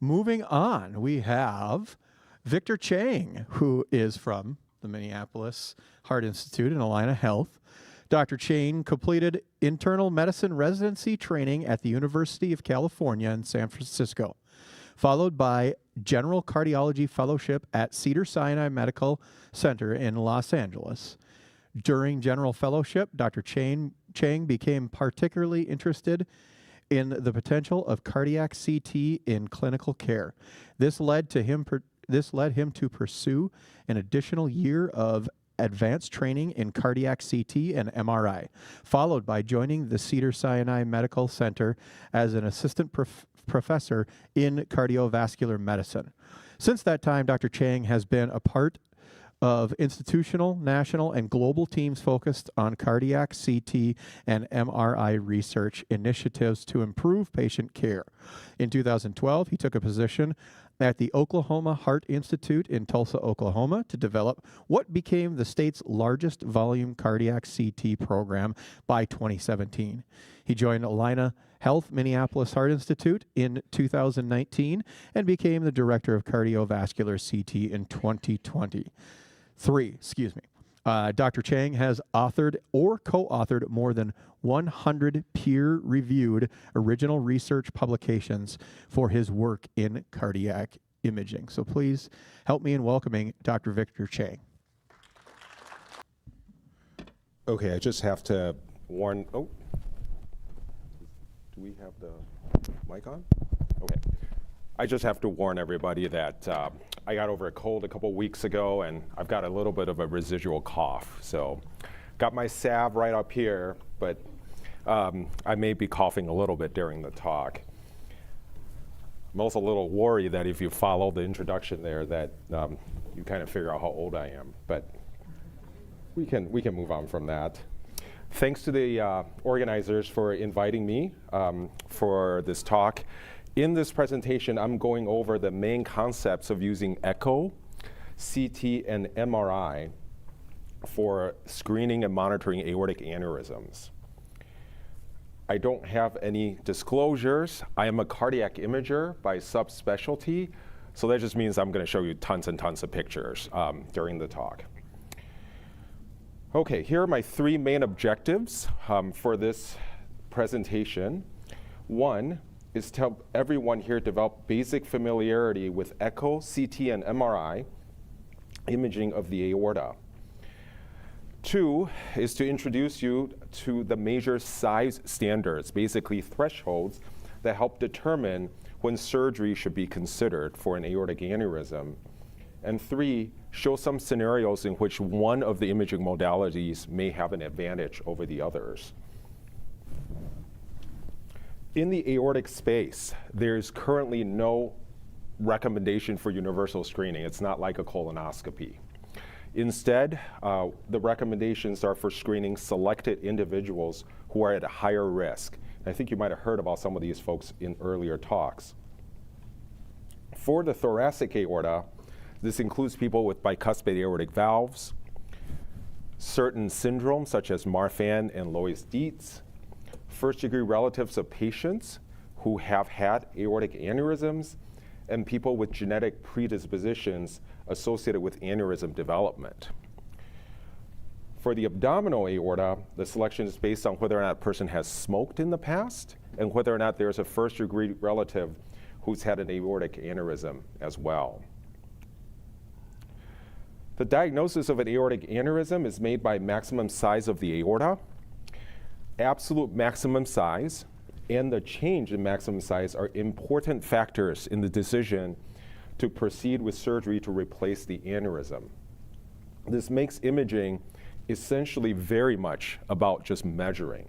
Moving on, we have Victor Cheng, who is from the Minneapolis Heart Institute and Allina Health. Dr. Cheng completed internal medicine residency training at the University of California in San Francisco, followed by general cardiology fellowship at Cedars-Sinai Medical Center in Los Angeles. During general fellowship, Dr. Cheng became particularly interested in the potential of cardiac CT in clinical care. This led him to pursue an additional year of advanced training in cardiac CT and MRI, followed by joining the Cedars-Sinai Medical Center as an assistant professor in cardiovascular medicine. Since that time, Dr. Cheng has been a part of institutional, national, and global teams focused on cardiac CT and MRI research initiatives to improve patient care. In 2012, he took a position at the Oklahoma Heart Institute in Tulsa, Oklahoma, to develop what became the state's largest volume cardiac CT program by 2017. He joined Allina Health Minneapolis Heart Institute in 2019 and became the Director of Cardiovascular CT in 2023. Dr. Cheng has authored or co-authored more than 100 peer-reviewed original research publications for his work in cardiac imaging. So please help me in welcoming Dr. Victor Cheng. Okay, I just have to warn, do we have the mic on? Okay. I just have to warn everybody that I got over a cold a couple weeks ago and I've got a little bit of a residual cough. So got my salve right up here, but I may be coughing a little bit during the talk. I'm also a little worried that if you follow the introduction there that you kind of figure out how old I am, but we can move on from that. Thanks to the organizers for inviting me for this talk. In this presentation, I'm going over the main concepts of using echo, CT, and MRI for screening and monitoring aortic aneurysms. I don't have any disclosures. I am a cardiac imager by subspecialty, so that just means I'm going to show you tons and tons of pictures during the talk. Okay, here are my three main objectives for this presentation. One is to help everyone here develop basic familiarity with echo, CT, and MRI imaging of the aorta. Two is to introduce you to the major size standards, basically thresholds that help determine when surgery should be considered for an aortic aneurysm. And three, show some scenarios in which one of the imaging modalities may have an advantage over the others. In the aortic space, there's currently no recommendation for universal screening. It's not like a colonoscopy. Instead, the recommendations are for screening selected individuals who are at a higher risk. And I think you might have heard about some of these folks in earlier talks. For the thoracic aorta, this includes people with bicuspid aortic valves, certain syndromes such as Marfan and Loeys-Dietz, first-degree relatives of patients who have had aortic aneurysms, and people with genetic predispositions associated with aneurysm development. For the abdominal aorta, the selection is based on whether or not a person has smoked in the past and whether or not there's a first-degree relative who's had an aortic aneurysm as well. The diagnosis of an aortic aneurysm is made by maximum size of the aorta. Absolute maximum size and the change in maximum size are important factors in the decision to proceed with surgery to replace the aneurysm. This makes imaging essentially very much about just measuring.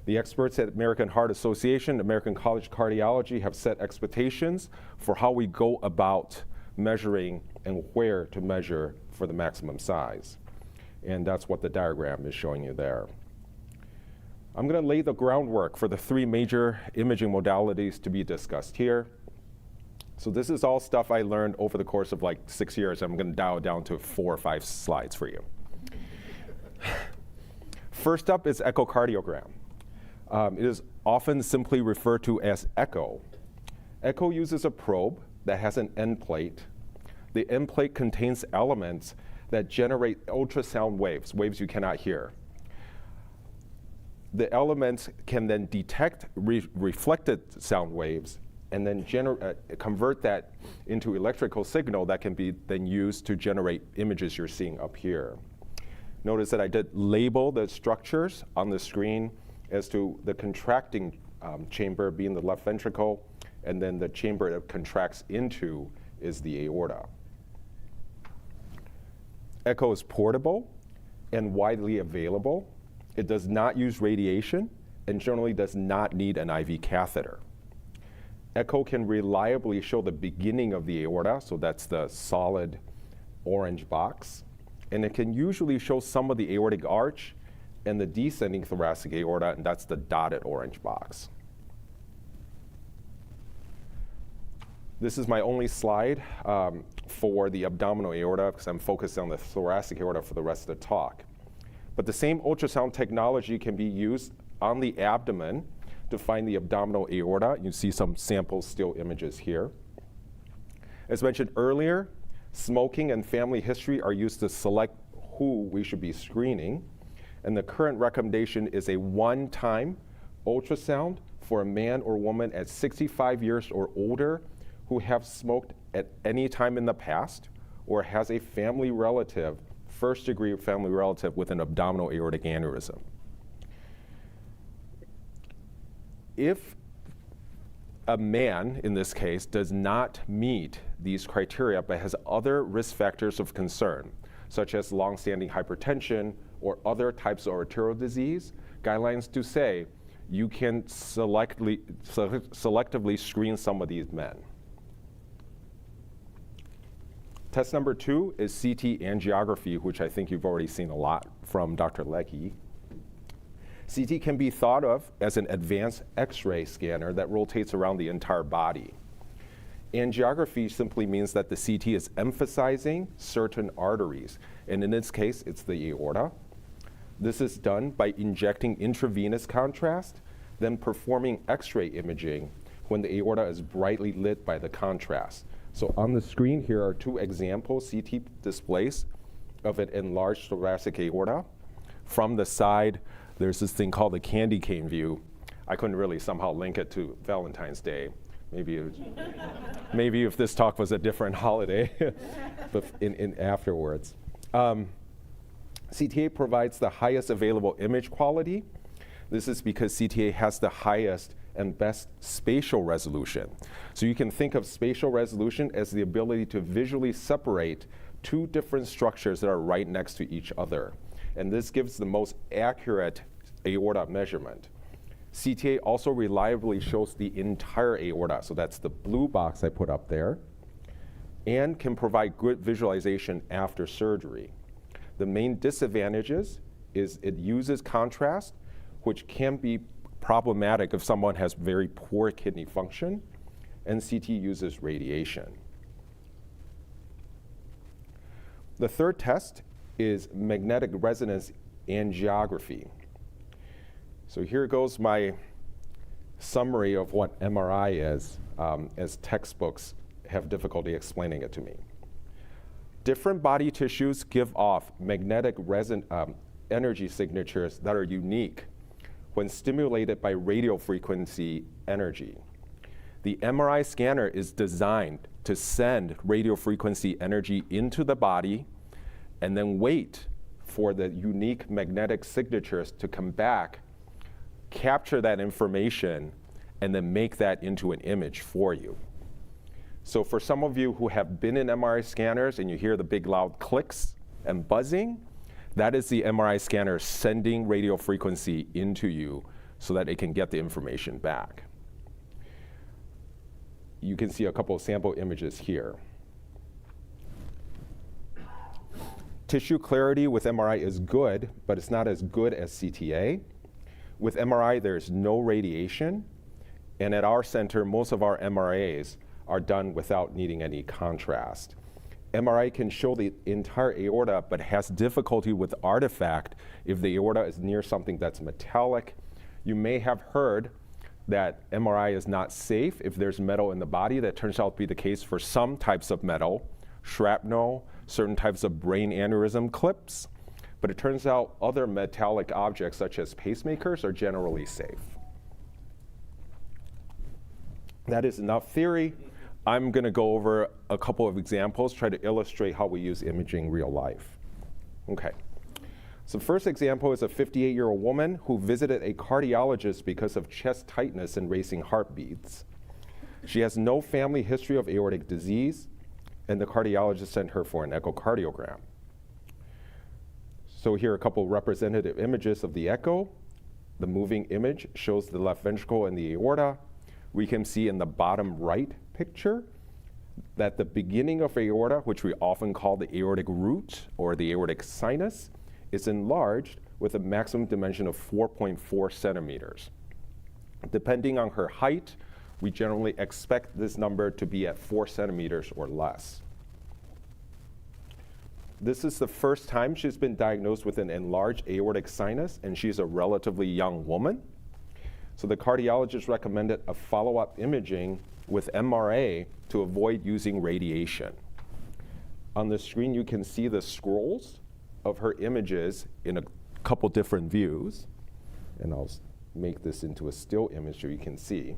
The experts at American Heart Association, American College of Cardiology have set expectations for how we go about measuring and where to measure for the maximum size. And that's what the diagram is showing you there. I'm going to lay the groundwork for the three major imaging modalities to be discussed here. So this is all stuff I learned over the course of like 6 years. I'm going to dial it down to 4 or 5 slides for you. First up is echocardiogram. It is often simply referred to as echo. Echo uses a probe that has an end plate. The end plate contains elements that generate ultrasound waves, waves you cannot hear. The elements can then detect reflected sound waves and then convert that into electrical signal that can be then used to generate images you're seeing up here. Notice that I did label the structures on the screen as to the contracting chamber being the left ventricle, and then the chamber it contracts into is the aorta. Echo is portable and widely available. It does not use radiation and generally does not need an IV catheter. Echo can reliably show the beginning of the aorta, so that's the solid orange box, and it can usually show some of the aortic arch and the descending thoracic aorta, and that's the dotted orange box. This is my only slide for the abdominal aorta because I'm focused on the thoracic aorta for the rest of the talk. But the same ultrasound technology can be used on the abdomen to find the abdominal aorta. You see some sample still images here. As mentioned earlier, smoking and family history are used to select who we should be screening. And the current recommendation is a one-time ultrasound for a man or woman at 65 years or older who have smoked at any time in the past or has a family relative, first-degree family relative with an abdominal aortic aneurysm. If a man, in this case, does not meet these criteria but has other risk factors of concern, such as long-standing hypertension or other types of arterial disease, guidelines do say you can selectively screen some of these men. Test number 2 is CT angiography, which I think you've already seen a lot from Dr. Leckie. CT can be thought of as an advanced X-ray scanner that rotates around the entire body. Angiography simply means that the CT is emphasizing certain arteries, and in this case, it's the aorta. This is done by injecting intravenous contrast, then performing X-ray imaging when the aorta is brightly lit by the contrast. So on the screen here are 2 example CT displays of an enlarged thoracic aorta. From the side, there's this thing called the candy cane view. I couldn't really somehow link it to Valentine's Day. Maybe if this talk was a different holiday, but in afterwards. CTA provides the highest available image quality. This is because CTA has the highest and best spatial resolution. So you can think of spatial resolution as the ability to visually separate 2 different structures that are right next to each other. And this gives the most accurate aorta measurement. CTA also reliably shows the entire aorta, so that's the blue box I put up there, and can provide good visualization after surgery. The main disadvantages is it uses contrast, which can be problematic if someone has very poor kidney function, and CT uses radiation. The third test is magnetic resonance angiography. So here goes my summary of what MRI is, as textbooks have difficulty explaining it to me. Different body tissues give off magnetic energy signatures that are unique when stimulated by radio frequency energy. The MRI scanner is designed to send radio frequency energy into the body and then wait for the unique magnetic signatures to come back, capture that information, and then make that into an image for you. So for some of you who have been in MRI scanners and you hear the big loud clicks and buzzing, that is the MRI scanner sending radio frequency into you so that it can get the information back. You can see a couple of sample images here. Tissue clarity with MRI is good, but it's not as good as CTA. With MRI, there's no radiation, and at our center, most of our MRAs are done without needing any contrast. MRI can show the entire aorta, but has difficulty with artifact if the aorta is near something that's metallic. You may have heard that MRI is not safe if there's metal in the body. That turns out to be the case for some types of metal, shrapnel, certain types of brain aneurysm clips. But it turns out other metallic objects, such as pacemakers, are generally safe. That is enough theory. I'm going to go over a couple of examples, try to illustrate how we use imaging real life. Okay. So first example is a 58-year-old woman who visited a cardiologist because of chest tightness and racing heartbeats. She has no family history of aortic disease, and the cardiologist sent her for an echocardiogram. So here are a couple representative images of the echo. The moving image shows the left ventricle and the aorta. We can see in the bottom right picture that the beginning of aorta, which we often call the aortic root or the aortic sinus, is enlarged with a maximum dimension of 4.4 centimeters. Depending on her height, we generally expect this number to be at 4 centimeters or less. This is the first time she's been diagnosed with an enlarged aortic sinus, and she's a relatively young woman. So the cardiologist recommended a follow-up imaging with MRA to avoid using radiation. On the screen, you can see the scrolls of her images in a couple different views. And I'll make this into a still image so you can see.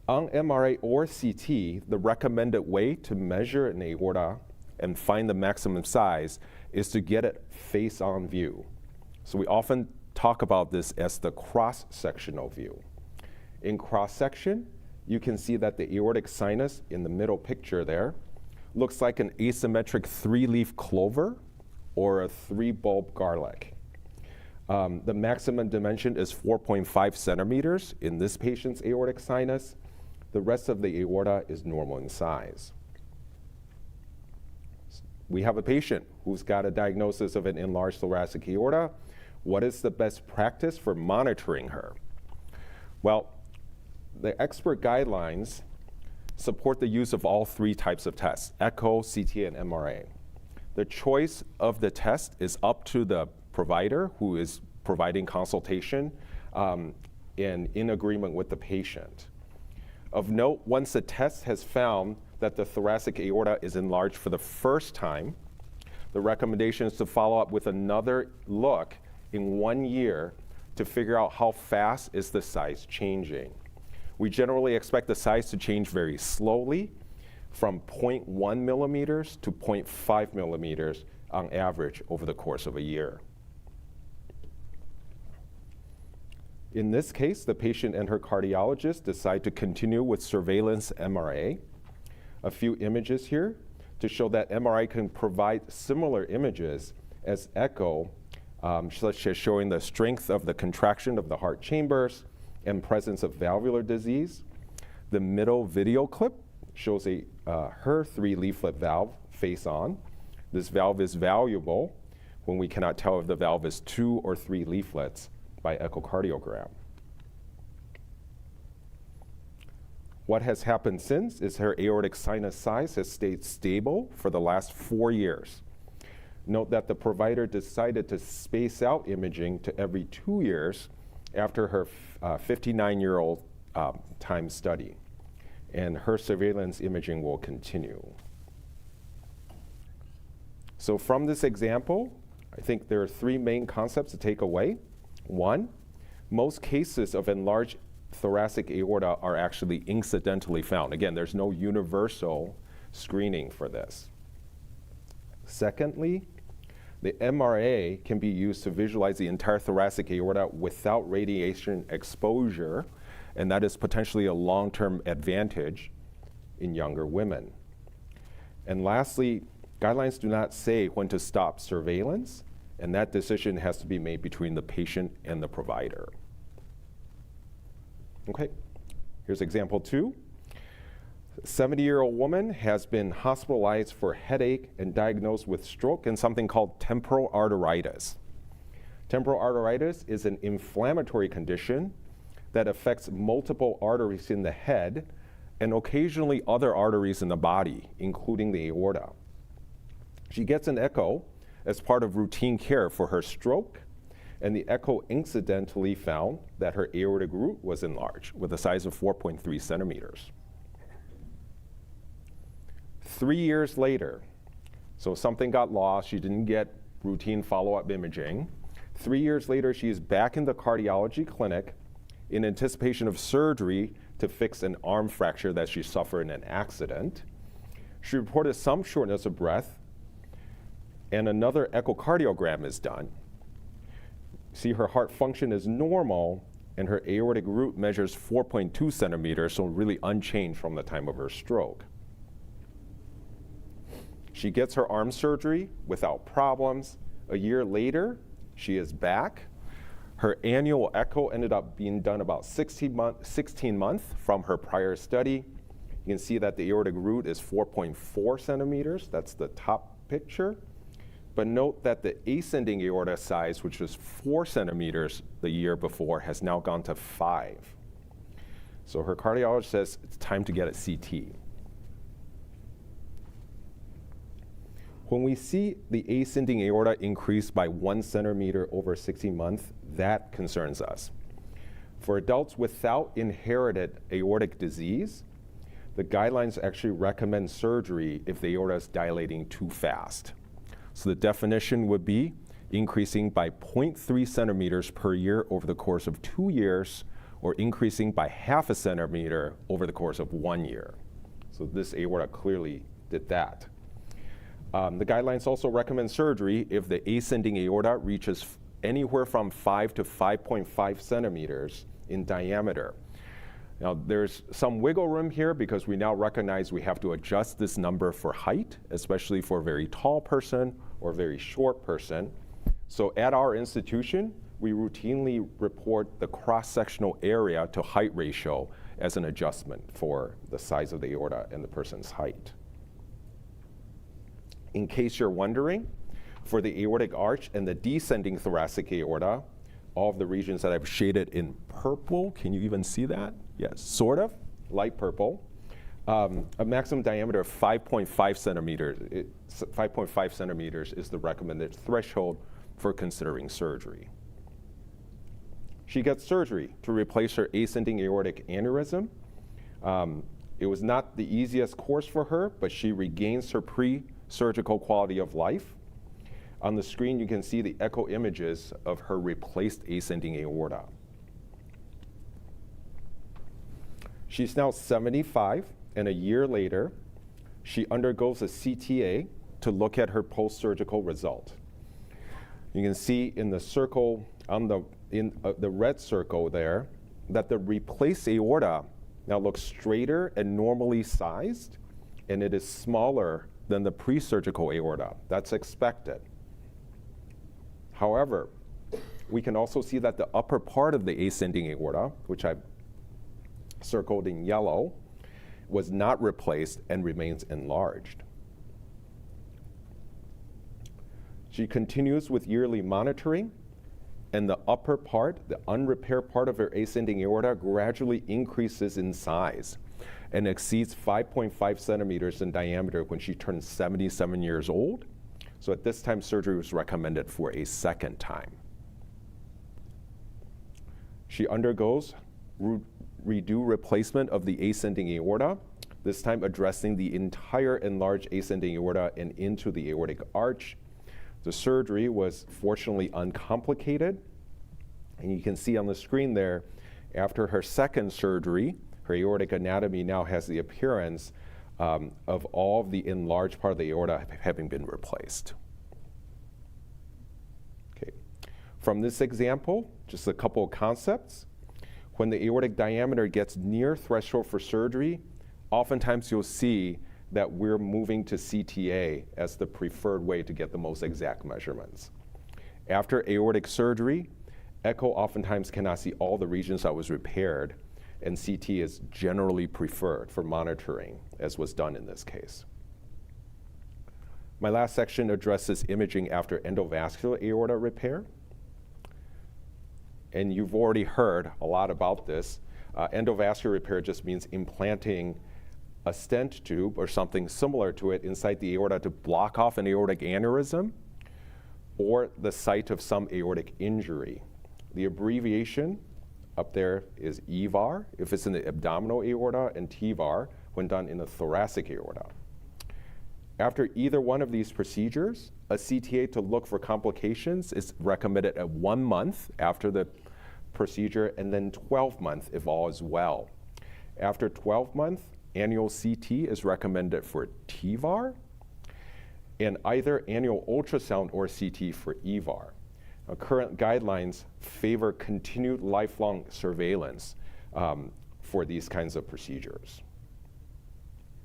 On MRA or CT, the recommended way to measure an aorta and find the maximum size is to get it face-on view. So we often talk about this as the cross-sectional view. In cross-section, you can see that the aortic sinus in the middle picture there looks like an asymmetric 3-leaf clover or a 3-bulb garlic. The maximum dimension is 4.5 centimeters in this patient's aortic sinus. The rest of the aorta is normal in size. We have a patient who's got a diagnosis of an enlarged thoracic aorta. What is the best practice for monitoring her? Well, the expert guidelines support the use of all 3 types of tests: echo, CT, and MRA. The choice of the test is up to the provider who is providing consultation and in agreement with the patient. Of note, once the test has found that the thoracic aorta is enlarged for the first time, the recommendation is to follow up with another look in 1 year to figure out how fast is the size changing. We generally expect the size to change very slowly, from 0.1 millimeters to 0.5 millimeters on average over the course of a year. In this case, the patient and her cardiologist decide to continue with surveillance MRA. A few images here to show that MRI can provide similar images as echo, such as showing the strength of the contraction of the heart chambers and presence of valvular disease. The middle video clip shows her 3-leaflet valve face on. This valve is valuable when we cannot tell if the valve is 2 or 3 leaflets by echocardiogram. What has happened since is her aortic sinus size has stayed stable for the last 4 years. Note that the provider decided to space out imaging to every 2 years after her 59-year-old time study. And her surveillance imaging will continue. So from this example, I think there are 3 main concepts to take away. 1, most cases of enlarged thoracic aorta are actually incidentally found. Again, there's no universal screening for this. Secondly, the MRA can be used to visualize the entire thoracic aorta without radiation exposure, and that is potentially a long-term advantage in younger women. And lastly, guidelines do not say when to stop surveillance, and that decision has to be made between the patient and the provider. Okay, here's example 2. A 70-year-old woman has been hospitalized for headache and diagnosed with stroke and something called temporal arteritis. Temporal arteritis is an inflammatory condition that affects multiple arteries in the head and occasionally other arteries in the body, including the aorta. She gets an echo as part of routine care for her stroke, and the echo incidentally found that her aortic root was enlarged with a size of 4.3 centimeters. 3 years later, so something got lost, she didn't get routine follow-up imaging. 3 years later, she is back in the cardiology clinic in anticipation of surgery to fix an arm fracture that she suffered in an accident. She reported some shortness of breath, and another echocardiogram is done. See, her heart function is normal, and her aortic root measures 4.2 centimeters, so really unchanged from the time of her stroke. She gets her arm surgery without problems. A year later, she is back. Her annual echo ended up being done about 16 months from her prior study. You can see that the aortic root is 4.4 centimeters. That's the top picture. But note that the ascending aorta size, which was 4 centimeters the year before, has now gone to 5. So her cardiologist says it's time to get a CT. When we see the ascending aorta increase by 1 centimeter over 16 months, that concerns us. For adults without inherited aortic disease, the guidelines actually recommend surgery if the aorta is dilating too fast. So the definition would be increasing by 0.3 centimeters per year over the course of 2 years, or increasing by 0.5 centimeter over the course of 1 year. So this aorta clearly did that. The guidelines also recommend surgery if the ascending aorta reaches anywhere from 5 to 5.5 centimeters in diameter. Now, there's some wiggle room here because we now recognize we have to adjust this number for height, especially for a very tall person or a very short person. So at our institution, we routinely report the cross-sectional area to height ratio as an adjustment for the size of the aorta and the person's height. In case you're wondering, for the aortic arch and the descending thoracic aorta, all of the regions that I've shaded in purple, can you even see that? Yes, sort of, light purple. A maximum diameter of 5.5 centimeters. 5.5 centimeters is the recommended threshold for considering surgery. She gets surgery to replace her ascending aortic aneurysm. It was not the easiest course for her, but she regains her pre-surgical quality of life. On the screen, you can see the echo images of her replaced ascending aorta. She's now 75, and a year later, she undergoes a CTA to look at her post-surgical result. You can see in the circle, the red circle there, that the replaced aorta now looks straighter and normally sized, and it is smaller than the pre-surgical aorta. That's expected. However, we can also see that the upper part of the ascending aorta, which I've circled in yellow, was not replaced and remains enlarged. She continues with yearly monitoring, and the upper part, the unrepaired part of her ascending aorta, gradually increases in size and exceeds 5.5 centimeters in diameter when she turns 77 years old. So at this time, surgery was recommended for a second time. She undergoes redo replacement of the ascending aorta, this time addressing the entire enlarged ascending aorta and into the aortic arch. The surgery was fortunately uncomplicated, and you can see on the screen there, after her second surgery, her aortic anatomy now has the appearance of all of the enlarged part of the aorta having been replaced. Okay. From this example, just a couple of concepts. When the aortic diameter gets near threshold for surgery, oftentimes you'll see that we're moving to CTA as the preferred way to get the most exact measurements. After aortic surgery, echo oftentimes cannot see all the regions that was repaired, and CT is generally preferred for monitoring, as was done in this case. My last section addresses imaging after endovascular aorta repair. And you've already heard a lot about this. Endovascular repair just means implanting a stent tube or something similar to it inside the aorta to block off an aortic aneurysm. or the site of some aortic injury. The abbreviation up there is EVAR if it's in the abdominal aorta, and TVAR when done in the thoracic aorta. After either one of these procedures, a CTA to look for complications is recommended at 1 month after the procedure, and then 12 months if all is well. After 12 months, annual CT is recommended for TVAR, and either annual ultrasound or CT for EVAR. Now, current guidelines favor continued lifelong surveillance for these kinds of procedures.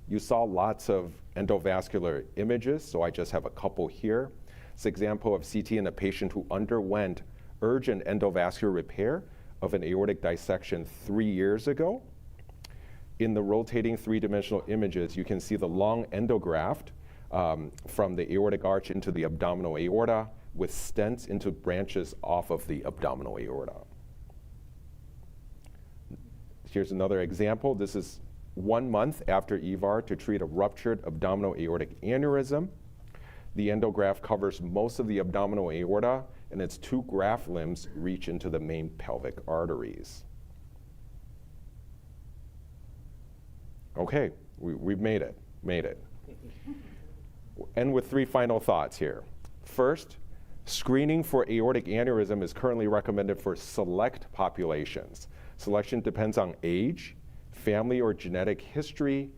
You saw lots of endovascular images, so I just have a couple here. It's an example of CT in a patient who underwent urgent endovascular repair of an aortic dissection 3 years ago. In the rotating three-dimensional images, you can see the long endograft from the aortic arch into the abdominal aorta with stents into branches off of the abdominal aorta. Here's another example. This is 1 month after EVAR to treat a ruptured abdominal aortic aneurysm. The endograft covers most of the abdominal aorta, and its 2 graft limbs reach into the main pelvic arteries. Okay, we've made it. And with 3 final thoughts here. First, screening for aortic aneurysm is currently recommended for select populations. Selection depends on age, family or genetic history,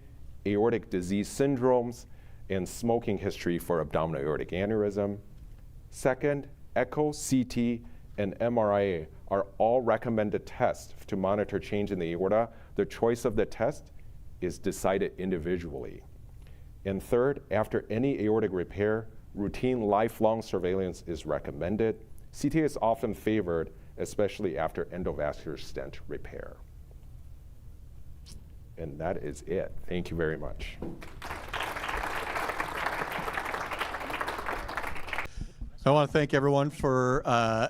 aortic disease syndromes, and smoking history for abdominal aortic aneurysm. Second, echo, CT, and MRI are all recommended tests to monitor change in the aorta. The choice of the test is decided individually. And third, after any aortic repair, routine lifelong surveillance is recommended. CT is often favored, especially after endovascular stent repair. And that is it. Thank you very much. I want to thank everyone for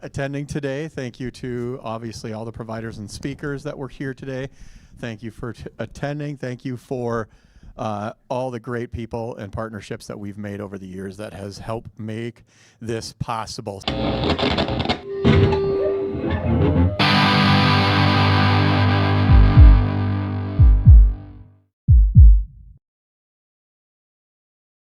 attending today. Thank you to, obviously, all the providers and speakers that were here today. Thank you for attending. Thank you for all the great people and partnerships that we've made over the years that has helped make this possible.